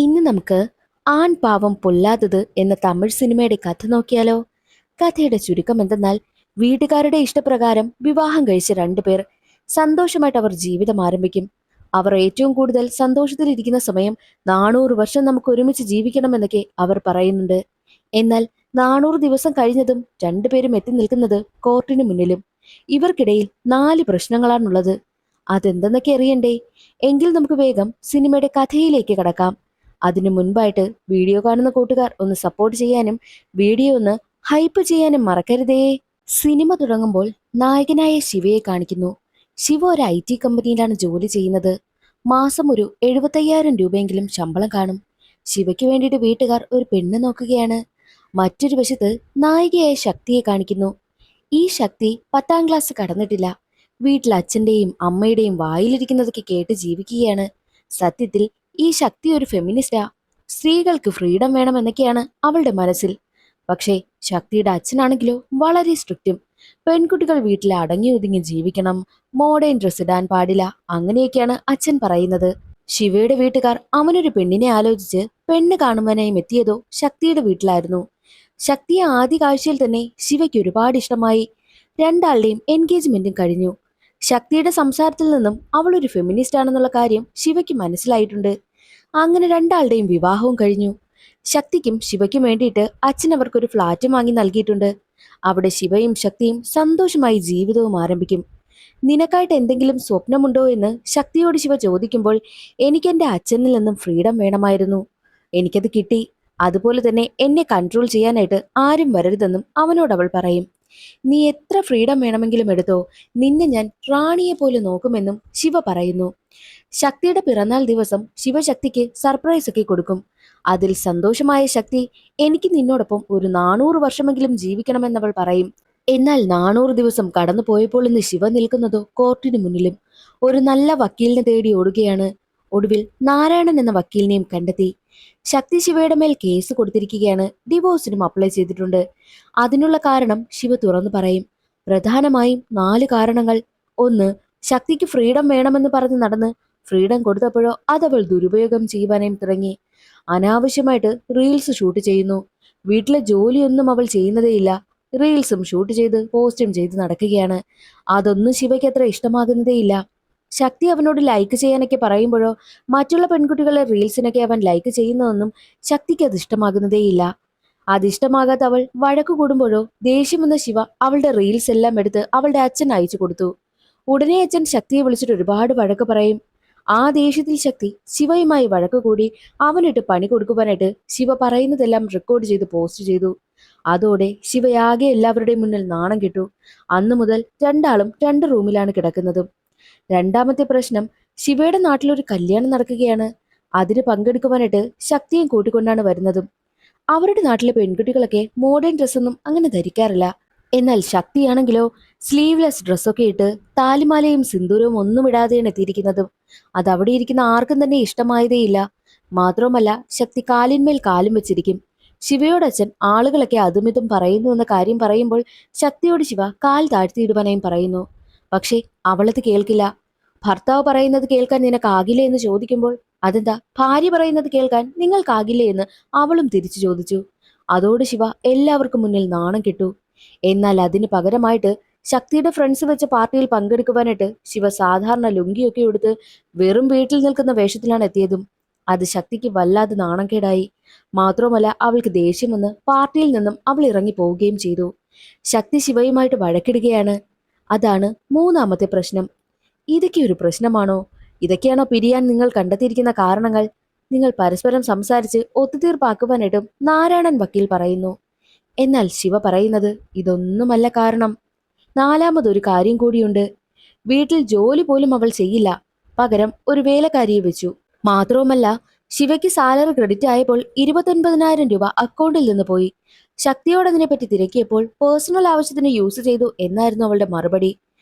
ഇന്ന് നമുക്ക് ആൺ പാവം പൊല്ലാത്തത് എന്ന തമിഴ് സിനിമയുടെ കഥ നോക്കിയാലോ? കഥയുടെ ചുരുക്കം എന്തെന്നാൽ, വീട്ടുകാരുടെ ഇഷ്ടപ്രകാരം വിവാഹം കഴിച്ച രണ്ടുപേർ സന്തോഷമായിട്ട് അവർ ജീവിതം ആരംഭിക്കും. അവർ ഏറ്റവും കൂടുതൽ സന്തോഷത്തിലിരിക്കുന്ന സമയം 400 വർഷം നമുക്ക് ഒരുമിച്ച് ജീവിക്കണമെന്നൊക്കെ അവർ പറയുന്നുണ്ട്. എന്നാൽ 400 ദിവസം കഴിഞ്ഞതും രണ്ടുപേരും എത്തി നിൽക്കുന്നത് കോർട്ടിന് മുന്നിലും. ഇവർക്കിടയിൽ 4 പ്രശ്നങ്ങളാണുള്ളത്. അതെന്തെന്നൊക്കെ അറിയണ്ടേ? എങ്കിൽ നമുക്ക് വേഗം സിനിമയുടെ കഥയിലേക്ക് കടക്കാം. അതിനു മുൻപായിട്ട് വീഡിയോ കാണുന്ന കൂട്ടുകാർ ഒന്ന് സപ്പോർട്ട് ചെയ്യാനും വീഡിയോ ഒന്ന് ഹൈപ്പ് ചെയ്യാനും മറക്കരുതേ. സിനിമ തുടങ്ങുമ്പോൾ നായകനായ ശിവയെ കാണിക്കുന്നു. ശിവ ഒരു IT കമ്പനിയിലാണ് ജോലി ചെയ്യുന്നത്. മാസം ഒരു 75,000 രൂപയെങ്കിലും ശമ്പളം കാണും. ശിവയ്ക്ക് വേണ്ടിയിട്ട് വീട്ടുകാർ ഒരു പെണ്ണ് നോക്കുകയാണ്. മറ്റൊരു വശത്ത് നായികയായ ശക്തിയെ കാണിക്കുന്നു. ഈ ശക്തി 10ാം ക്ലാസ് കടന്നിട്ടില്ല. വീട്ടിൽ അച്ഛന്റെയും അമ്മയുടെയും വായിലിരിക്കുന്നതൊക്കെ കേട്ട് ജീവിക്കുകയാണ്. സത്യത്തിൽ ഈ ശക്തി ഒരു ഫെമിനിസ്റ്റാ. സ്ത്രീകൾക്ക് ഫ്രീഡം വേണമെന്നൊക്കെയാണ് അവളുടെ മനസ്സിൽ. പക്ഷേ ശക്തിയുടെ അച്ഛനാണെങ്കിലോ വളരെ സ്ട്രിക്റ്റും. പെൺകുട്ടികൾ വീട്ടിൽ അടങ്ങി ഒതുങ്ങി ജീവിക്കണം, മോഡേൺ ഡ്രസ് ഇടാൻ പാടില്ല, അങ്ങനെയൊക്കെയാണ് അച്ഛൻ പറയുന്നത്. ശിവയുടെ വീട്ടുകാർ അവനൊരു പെണ്ണിനെ ആലോചിച്ച് പെണ്ണ് കാണുവാനായി എത്തിയതോ ശക്തിയുടെ വീട്ടിലായിരുന്നു. ശക്തിയെ ആദ്യ കാഴ്ചയിൽ തന്നെ ശിവയ്ക്ക് ഒരുപാട് ഇഷ്ടമായി. രണ്ടാളുടെയും എൻഗേജ്മെന്റും കഴിഞ്ഞു. ശക്തിയുടെ സംസാരത്തിൽ നിന്നും അവൾ ഒരു ഫെമിനിസ്റ്റ് ആണെന്നുള്ള കാര്യം ശിവയ്ക്ക് മനസ്സിലായിട്ടുണ്ട്. അങ്ങനെ രണ്ടാളുടെയും വിവാഹവും കഴിഞ്ഞു. ശക്തിക്കും ശിവയ്ക്കും വേണ്ടിയിട്ട് അച്ഛൻ അവർക്കൊരു ഫ്ലാറ്റും വാങ്ങി നൽകിയിട്ടുണ്ട്. അവിടെ ശിവയും ശക്തിയും സന്തോഷമായി ജീവിതവും ആരംഭിക്കും. നിനക്കായിട്ട് എന്തെങ്കിലും സ്വപ്നമുണ്ടോ എന്ന് ശക്തിയോട് ശിവ ചോദിക്കുമ്പോൾ, എനിക്ക് എൻ്റെ അച്ഛനിൽ നിന്നും ഫ്രീഡം വേണമായിരുന്നു, എനിക്കത് കിട്ടി. അതുപോലെ തന്നെ എന്നെ കൺട്രോൾ ചെയ്യാനായിട്ട് ആരും വരരുതെന്നും അവനോട് അവൾ പറയും. നീ എത്ര ഫ്രീഡം വേണമെങ്കിലും എടുത്തോ, നിന്നെ ഞാൻ റാണിയെ പോലെ നോക്കുമെന്നും ശിവ പറയുന്നു. ശക്തിയുടെ പിറന്നാൾ ദിവസം ശിവശക്തിക്ക് സർപ്രൈസ് ഒക്കെ കൊടുക്കും. അതിൽ സന്തോഷമായ ശക്തി, എനിക്ക് നിന്നോടൊപ്പം ഒരു 400 വർഷമെങ്കിലും ജീവിക്കണമെന്നവൾ പറയും. എന്നാൽ 400 ദിവസം കടന്നു പോയപ്പോൾ ഇന്ന് ശിവ നിൽക്കുന്നതോ കോർട്ടിന് മുന്നിലും. ഒരു നല്ല വക്കീലിനെ തേടി ഓടുകയാണ്. ഒടുവിൽ നാരായണൻ എന്ന വക്കീലിനെയും കണ്ടെത്തി. ശക്തി ശിവയുടെ മേൽ കേസ് കൊടുത്തിരിക്കുകയാണ്. ഡിവോഴ്സിനും അപ്ലൈ ചെയ്തിട്ടുണ്ട്. അതിനുള്ള കാരണം ശിവ തുറന്നു പറയും. പ്രധാനമായും 4 കാരണങ്ങൾ. ഒന്ന്, ശക്തിക്ക് ഫ്രീഡം വേണമെന്ന് പറഞ്ഞ് നടന്ന് ഫ്രീഡം കൊടുത്തപ്പോഴോ അതവൾ ദുരുപയോഗം ചെയ്യുവാനും തുടങ്ങി. അനാവശ്യമായിട്ട് റീൽസ് ഷൂട്ട് ചെയ്യുന്നു. വീട്ടിലെ ജോലിയൊന്നും അവൾ ചെയ്യുന്നതേയില്ല. റീൽസും ഷൂട്ട് ചെയ്ത് പോസ്റ്റും ചെയ്ത് നടക്കുകയാണ്. അതൊന്നും ശിവയ്ക്ക് അത്ര ഇഷ്ടമാകുന്നതേയില്ല. ശക്തി അവനോട് ലൈക്ക് ചെയ്യാനൊക്കെ പറയുമ്പോഴോ മറ്റുള്ള പെൺകുട്ടികളെ റീൽസിനൊക്കെ അവൻ ലൈക്ക് ചെയ്യുന്നതൊന്നും ശക്തിക്ക് അത് ഇഷ്ടമാകുന്നതേയില്ല. അതിഷ്ടമാകാത്ത അവൾ വഴക്കു കൂടുമ്പോഴോ ദേഷ്യം വന്ന ശിവ അവളുടെ റീൽസ് എല്ലാം എടുത്ത് അവളുടെ അച്ഛൻ അയച്ചു കൊടുത്തു. ഉടനെ അച്ഛൻ ശക്തിയെ വിളിച്ചിട്ട് ഒരുപാട് വഴക്ക് പറയും. ആ ദേഷ്യത്തിൽ ശക്തി ശിവയുമായി വഴക്ക് കൂടി അവനിട്ട് പണി കൊടുക്കുവാനായിട്ട് ശിവ പറയുന്നതെല്ലാം റെക്കോർഡ് ചെയ്ത് പോസ്റ്റ് ചെയ്തു. അതോടെ ശിവയാകെ എല്ലാവരുടെയും മുന്നിൽ നാണം കിട്ടു. അന്നു മുതൽ രണ്ടാളും 2 റൂമിലാണ് കിടക്കുന്നതും. രണ്ടാമത്തെ പ്രശ്നം, ശിവയുടെ നാട്ടിലൊരു കല്യാണം നടക്കുകയാണ്. അതിന് പങ്കെടുക്കുവാനായിട്ട് ശക്തിയും കൂട്ടിക്കൊണ്ടാണ് വരുന്നതും. അവരുടെ നാട്ടിലെ പെൺകുട്ടികളൊക്കെ മോഡേൺ ഡ്രസ്സൊന്നും അങ്ങനെ ധരിക്കാറില്ല. എന്നാൽ ശക്തിയാണെങ്കിലോ സ്ലീവ്ലെസ് ഡ്രസ്സൊക്കെ ഇട്ട് താലിമാലയും സിന്ദൂരവും ഒന്നും ഇടാതെയാണ് എത്തിയിരിക്കുന്നതും. അത് അവിടെ ഇരിക്കുന്ന ആർക്കും തന്നെ ഇഷ്ടമായതേയില്ല. മാത്രവുമല്ല, ശക്തി കാലിന്മേൽ കാലും വെച്ചിരിക്കും. ശിവയോടച്ഛൻ ആളുകളൊക്കെ അതുമിതും പറയുന്നു എന്ന കാര്യം പറയുമ്പോൾ ശക്തിയോട് ശിവ കാൽ താഴ്ത്തിയിടുവാനായും പറയുന്നു. പക്ഷേ അവളത് കേൾക്കില്ല. ഭർത്താവ് പറയുന്നത് കേൾക്കാൻ നിനക്കാകില്ലേ എന്ന് ചോദിക്കുമ്പോൾ, അതെന്താ ഭാര്യ പറയുന്നത് കേൾക്കാൻ നിങ്ങൾക്കാകില്ലേ എന്ന് അവളും തിരിച്ചു ചോദിച്ചു. അതോട് ശിവ എല്ലാവർക്കും മുന്നിൽ നാണം കിട്ടു. എന്നാൽ അതിന് പകരമായിട്ട് ശക്തിയുടെ ഫ്രണ്ട്സ് വെച്ച പാർട്ടിയിൽ പങ്കെടുക്കുവാനായിട്ട് ശിവ സാധാരണ ലുങ്കിയൊക്കെ എടുത്ത് വെറും വീട്ടിൽ നിൽക്കുന്ന വേഷത്തിലാണ് എത്തിയതും. അത് ശക്തിക്ക് വല്ലാതെ നാണക്കേടായി. മാത്രമല്ല, അവൾക്ക് ദേഷ്യം വന്ന് പാർട്ടിയിൽ നിന്നും അവൾ ഇറങ്ങി പോവുകയും ചെയ്തു. ശക്തി ശിവയുമായിട്ട് വഴക്കിടുകയാണ്. അതാണ് മൂന്നാമത്തെ പ്രശ്നം. ഇതൊക്കെ ഒരു പ്രശ്നമാണോ? ഇതൊക്കെയാണോ പിരിയാൻ നിങ്ങൾ കണ്ടെത്തിയിരിക്കുന്ന കാരണങ്ങൾ? നിങ്ങൾ പരസ്പരം സംസാരിച്ച് ഒത്തുതീർപ്പാക്കുവാനായിട്ടും നാരായണൻ വക്കീൽ പറയുന്നു. എന്നാൽ ശിവ പറയുന്നത് ഇതൊന്നുമല്ല കാരണം. നാലാമതൊരു കാര്യം കൂടിയുണ്ട്. വീട്ടിൽ ജോലി പോലും അവൾ ചെയ്യില്ല. പകരം ഒരു വേലക്കാരിയെ വെച്ചു. മാത്രവുമല്ല, ശിവയ്ക്ക് സാലറി ക്രെഡിറ്റ് ആയപ്പോൾ 29,000 രൂപ അക്കൗണ്ടിൽ നിന്ന് പോയി. ശക്തിയോട് അതിനെപ്പറ്റി തിരക്കിയപ്പോൾ പേഴ്സണൽ ആവശ്യത്തിന് യൂസ് ചെയ്തു എന്നായിരുന്നു അവളുടെ മറുപടി.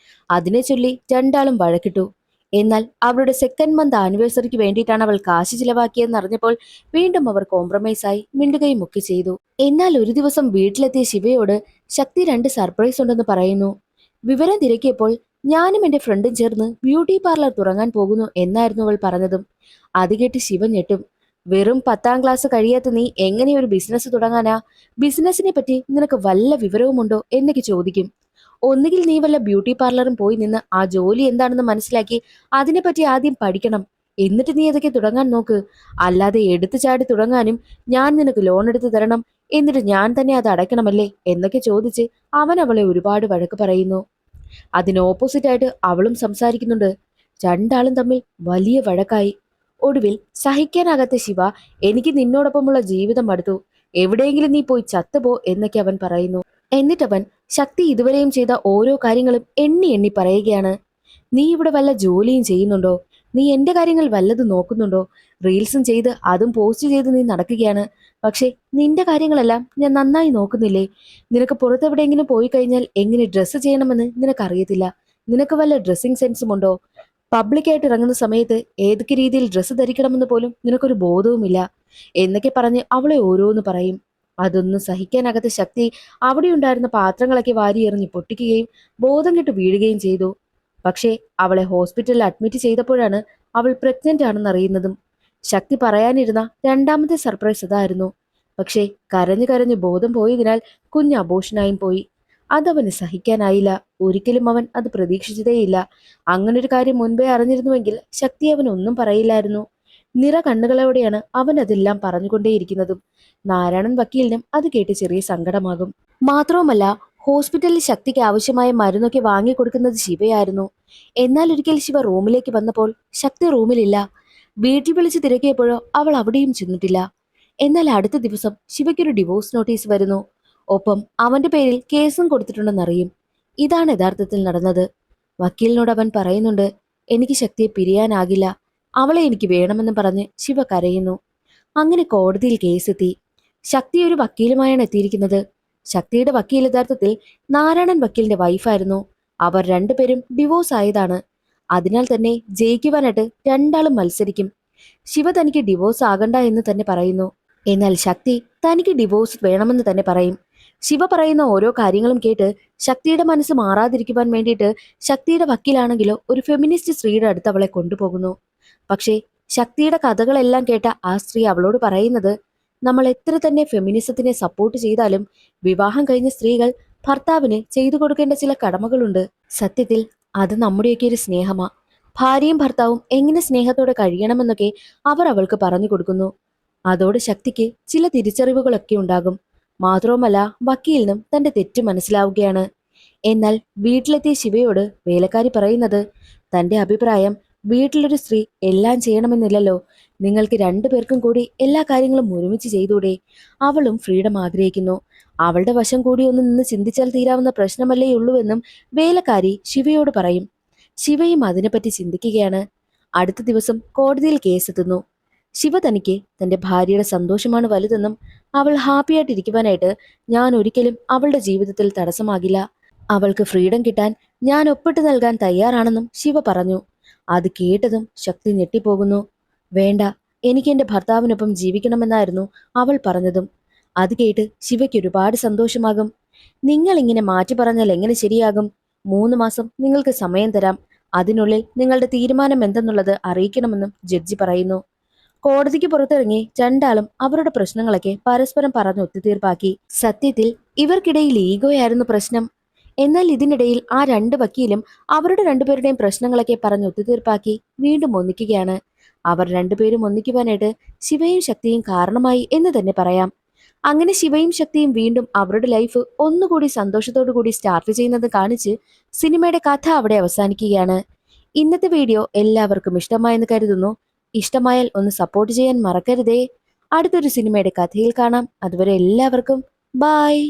അതിനെ ചൊല്ലി രണ്ടാളും വഴക്കിട്ടു. എന്നാൽ അവളുടെ സെക്കൻഡ് മന്ത് ആനിവേഴ്സറിക്ക് വേണ്ടിയിട്ടാണ് അവൾ കാശ് ചിലവാക്കിയെന്ന് അറിഞ്ഞപ്പോൾ വീണ്ടും അവർ കോംപ്രമൈസായി മിണ്ടുകയും ഒക്കെ ചെയ്തു. എന്നാൽ ഒരു ദിവസം വീട്ടിലെത്തിയ ശിവയോട് ശക്തി 2 സർപ്രൈസ് ഉണ്ടെന്ന് പറയുന്നു. വിവരം തിരക്കിയപ്പോൾ ഞാനും എന്റെ ഫ്രണ്ടും ചേർന്ന് ബ്യൂട്ടി പാർലർ തുടങ്ങാൻ പോകുന്നു എന്നായിരുന്നു അവൾ പറഞ്ഞതും. അത് കേട്ട് ശിവ ഞെട്ടും. വെറും 10ാം ക്ലാസ് കഴിയാത്ത നീ എങ്ങനെ ഒരു ബിസിനസ് തുടങ്ങാനാ? ബിസിനസിനെ പറ്റി നിനക്ക് വല്ല വിവരവുമുണ്ടോ എന്നൊക്കെ ചോദിക്കും. ഒന്നുകിൽ നീ വല്ല ബ്യൂട്ടി പാർലറും പോയി നിന്ന് ആ ജോലി എന്താണെന്ന് മനസ്സിലാക്കി അതിനെപ്പറ്റി ആദ്യം പഠിക്കണം. എന്നിട്ട് നീ അതൊക്കെ തുടങ്ങാൻ നോക്ക്. അല്ലാതെ എടുത്തു ചാടി തുടങ്ങാനും ഞാൻ നിനക്ക് ലോൺ എടുത്ത് തരണം, എന്നിട്ട് ഞാൻ തന്നെ അത് അടയ്ക്കണമല്ലേ എന്നൊക്കെ ചോദിച്ച് അവൻ അവളെ ഒരുപാട് വഴക്ക് പറയുന്നു. അതിന് ഓപ്പോസിറ്റ് ആയിട്ട് അവളും സംസാരിക്കുന്നുണ്ട്. രണ്ടാളും തമ്മിൽ വലിയ വഴക്കായി. ഒടുവിൽ സഹിക്കാനാകാത്ത ശിവ, എനിക്ക് നിന്നോടൊപ്പമുള്ള ജീവിതം മടുത്തു, എവിടെയെങ്കിലും നീ പോയി ചത്തുപോ എന്നൊക്കെ അവൻ പറയുന്നു. എന്നിട്ടവൻ ശക്തി ഇതുവരെയും ചെയ്ത ഓരോ കാര്യങ്ങളും എണ്ണി എണ്ണി പറയുകയാണ്. നീ ഇവിടെ വല്ല ജോലിയും ചെയ്യുന്നുണ്ടോ? നീ എന്റെ കാര്യങ്ങൾ വല്ലതും നോക്കുന്നുണ്ടോ? റീൽസും ചെയ്ത് അതും പോസ്റ്റ് ചെയ്ത് നീ നടക്കുകയാണ്. പക്ഷെ നിന്റെ കാര്യങ്ങളെല്ലാം ഞാൻ നന്നായി നോക്കുന്നില്ലേ? നിനക്ക് പുറത്തെവിടെയെങ്കിലും പോയി കഴിഞ്ഞാൽ എങ്ങനെ ഡ്രസ്സ് ചെയ്യണമെന്ന് നിനക്കറിയത്തില്ല. നിനക്ക് വല്ല ഡ്രസ്സിംഗ് സെൻസും ഉണ്ടോ? പബ്ലിക്കായിട്ട് ഇറങ്ങുന്ന സമയത്ത് ഏതൊക്കെ രീതിയിൽ ഡ്രസ്സ് ധരിക്കണമെന്ന് പോലും നിനക്കൊരു ബോധവുമില്ല എന്നൊക്കെ പറഞ്ഞ് അവളെ ഓരോന്ന് പറയും. അതൊന്നും സഹിക്കാനാകാത്ത ശക്തി അവിടെയുണ്ടായിരുന്ന പാത്രങ്ങളൊക്കെ വാരിയെറിഞ്ഞ് പൊട്ടിക്കുകയും ബോധം കെട്ട് വീഴുകയും ചെയ്തു. പക്ഷേ അവളെ ഹോസ്പിറ്റലിൽ അഡ്മിറ്റ് ചെയ്തപ്പോഴാണ് അവൾ പ്രഗ്നന്റ് ആണെന്ന് അറിയുന്നതും. ശക്തി പറയാനിരുന്ന രണ്ടാമത്തെ സർപ്രൈസ് അതായിരുന്നു. പക്ഷേ കരഞ്ഞു കരഞ്ഞ് ബോധം പോയതിനാൽ കുഞ്ഞ് അബോഷനായും പോയി. അതവന് സഹിക്കാനായില്ല. ഒരിക്കലും അവൻ അത് പ്രതീക്ഷിച്ചതേയില്ല. അങ്ങനൊരു കാര്യം മുൻപേ അറിഞ്ഞിരുന്നുവെങ്കിൽ ശക്തി അവൻ ഒന്നും പറയില്ലായിരുന്നു. നിറ കണ്ണുകളോടെയാണ് അവൻ അതെല്ലാം പറഞ്ഞുകൊണ്ടേയിരിക്കുന്നതും. നാരായണൻ വക്കീലിനും അത് കേട്ട് ചെറിയ സങ്കടമാകും. മാത്രവുമല്ല, ഹോസ്പിറ്റലിൽ ശക്തിക്ക് ആവശ്യമായ മരുന്നൊക്കെ വാങ്ങിക്കൊടുക്കുന്നത് ശിവയായിരുന്നു. എന്നാൽ ഒരിക്കൽ ശിവ റൂമിലേക്ക് വന്നപ്പോൾ ശക്തി റൂമിലില്ല. വീട്ടിൽ വിളിച്ച് തിരക്കിയപ്പോഴോ അവൾ അവിടെയും ചെന്നിട്ടില്ല. എന്നാൽ അടുത്ത ദിവസം ശിവയ്ക്കൊരു ഡിവോഴ്സ് നോട്ടീസ് വരുന്നു. ഒപ്പം അവന്റെ പേരിൽ കേസും കൊടുത്തിട്ടുണ്ടെന്നറിയും. ഇതാണ് യഥാർത്ഥത്തിൽ നടന്നത്. വക്കീലിനോട് അവൻ പറയുന്നുണ്ട്, എനിക്ക് ശക്തിയെ പിരിയാനാകില്ല, അവളെ എനിക്ക് വേണമെന്ന് പറഞ്ഞ് ശിവ കരയുന്നു. അങ്ങനെ കോടതിയിൽ കേസെത്തി. ശക്തി ഒരു വക്കീലുമായാണ് എത്തിയിരിക്കുന്നത്. ശക്തിയുടെ വക്കീൽ യഥാർത്ഥത്തിൽ നാരായണൻ വക്കീലിന്റെ വൈഫായിരുന്നു. അവർ രണ്ടുപേരും ഡിവോഴ്സ് ആയതാണ്. അതിനാൽ തന്നെ ജയിക്കുവാനായിട്ട് രണ്ടാളും മത്സരിക്കും. ശിവ തനിക്ക് ഡിവോഴ്സ് ആകണ്ട എന്ന് തന്നെ പറയുന്നു. എന്നാൽ ശക്തി തനിക്ക് ഡിവോഴ്സ് വേണമെന്ന് തന്നെ പറയും. ശിവ പറയുന്ന ഓരോ കാര്യങ്ങളും കേട്ട് ശക്തിയുടെ മനസ്സ് മാറാതിരിക്കുവാൻ വേണ്ടിയിട്ട് ശക്തിയുടെ വക്കീലാണെങ്കിലോ ഒരു ഫെമിനിസ്റ്റ് സ്ത്രീയുടെ അടുത്ത് അവളെ കൊണ്ടുപോകുന്നു. പക്ഷേ ശക്തിയുടെ കഥകളെല്ലാം കേട്ട ആ സ്ത്രീ അവളോട് പറയുന്നത്, നമ്മൾ എത്ര തന്നെ ഫെമിനിസത്തിനെ സപ്പോർട്ട് ചെയ്താലും വിവാഹം കഴിഞ്ഞ സ്ത്രീകൾ ഭർത്താവിന് ചെയ്തു കൊടുക്കേണ്ട ചില കടമകളുണ്ട്. സത്യത്തിൽ അത് നമ്മുടെയൊക്കെ ഒരു സ്നേഹമാ. ഭാര്യയും ഭർത്താവും എങ്ങനെ സ്നേഹത്തോടെ കഴിയണമെന്നൊക്കെ അവർ അവൾക്ക് പറഞ്ഞു കൊടുക്കുന്നു. അതോടെ ശക്തിക്ക് ചില തിരിച്ചറിവുകളൊക്കെ ഉണ്ടാകും. മാത്രവുമല്ല, വക്കീലിനും തന്റെ തെറ്റ് മനസ്സിലാവുകയാണ്. എന്നാൽ വീട്ടിലെത്തിയ ശിവയോട് വേലക്കാരി പറയുന്നത്, തന്റെ അഭിപ്രായം, വീട്ടിലൊരു സ്ത്രീ എല്ലാം ചെയ്യണമെന്നില്ലല്ലോ, നിങ്ങൾക്ക് രണ്ടുപേർക്കും കൂടി എല്ലാ കാര്യങ്ങളും ഒരുമിച്ച് ചെയ്തൂടെ? അവളും ഫ്രീഡം ആഗ്രഹിക്കുന്നു. അവളുടെ വശം കൂടി ഒന്ന് നിന്ന് ചിന്തിച്ചാൽ തീരാവുന്ന പ്രശ്നമല്ലേ ഉള്ളൂവെന്നും വേലക്കാരി ശിവയോട് പറയും. ശിവയും അതിനെപ്പറ്റി ചിന്തിക്കുകയാണ്. അടുത്ത ദിവസം കോടതിയിൽ കേസെത്തുന്നു. ശിവ തനിക്ക് തന്റെ ഭാര്യയുടെ സന്തോഷമാണ് വലുതെന്നും അവൾ ഹാപ്പിയായിട്ടിരിക്കുവാനായിട്ട് ഞാൻ ഒരിക്കലും അവളുടെ ജീവിതത്തിൽ തടസ്സമാകില്ല, അവൾക്ക് ഫ്രീഡം കിട്ടാൻ ഞാൻ ഒപ്പിട്ട് നൽകാൻ തയ്യാറാണെന്നും ശിവ പറഞ്ഞു. അത് കേട്ടതും ശക്തി ഞെട്ടിപ്പോകുന്നു. വേണ്ട, എനിക്ക് എന്റെ ഭർത്താവിനൊപ്പം ജീവിക്കണമെന്നായിരുന്നു അവൾ പറഞ്ഞതും. അത് കേട്ട് ശിവയ്ക്ക് ഒരുപാട് സന്തോഷമാകും. നിങ്ങൾ ഇങ്ങനെ മാറ്റി പറഞ്ഞാൽ എങ്ങനെ ശരിയാകും? 3 മാസം നിങ്ങൾക്ക് സമയം തരാം. അതിനുള്ളിൽ നിങ്ങളുടെ തീരുമാനം എന്തെന്നുള്ളത് അറിയിക്കണമെന്നും ജഡ്ജി പറയുന്നു. കോടതിക്ക് പുറത്തിറങ്ങി രണ്ടാളും അവരുടെ പ്രശ്നങ്ങളൊക്കെ പരസ്പരം പറഞ്ഞ് ഒത്തുതീർപ്പാക്കി. സത്യത്തിൽ ഇവർക്കിടയിൽ ഈഗോയായിരുന്നു പ്രശ്നം. എന്നാൽ ഇതിനിടയിൽ ആ രണ്ട് വക്കീലും അവരുടെ രണ്ടുപേരുടെയും പ്രശ്നങ്ങളൊക്കെ പറഞ്ഞ് ഒത്തുതീർപ്പാക്കി വീണ്ടും ഒന്നിക്കുകയാണ്. അവർ രണ്ടുപേരും ഒന്നിക്കുവാനായിട്ട് ശിവയും ശക്തിയും കാരണമായി എന്ന് തന്നെ പറയാം. അങ്ങനെ ശിവയും ശക്തിയും വീണ്ടും അവരുടെ ലൈഫ് ഒന്നുകൂടി സന്തോഷത്തോടു കൂടി സ്റ്റാർട്ട് ചെയ്യുന്നത് കാണിച്ച് സിനിമയുടെ കഥ അവിടെ അവസാനിക്കുകയാണ്. ഇന്നത്തെ വീഡിയോ എല്ലാവർക്കും ഇഷ്ടമായെന്ന് കരുതുന്നു. ഇഷ്ടമായാൽ ഒന്ന് സപ്പോർട്ട് ചെയ്യാൻ മറക്കരുതേ. അടുത്തൊരു സിനിമയുടെ കഥയിൽ കാണാം. അതുവരെ എല്ലാവർക്കും ബായ്.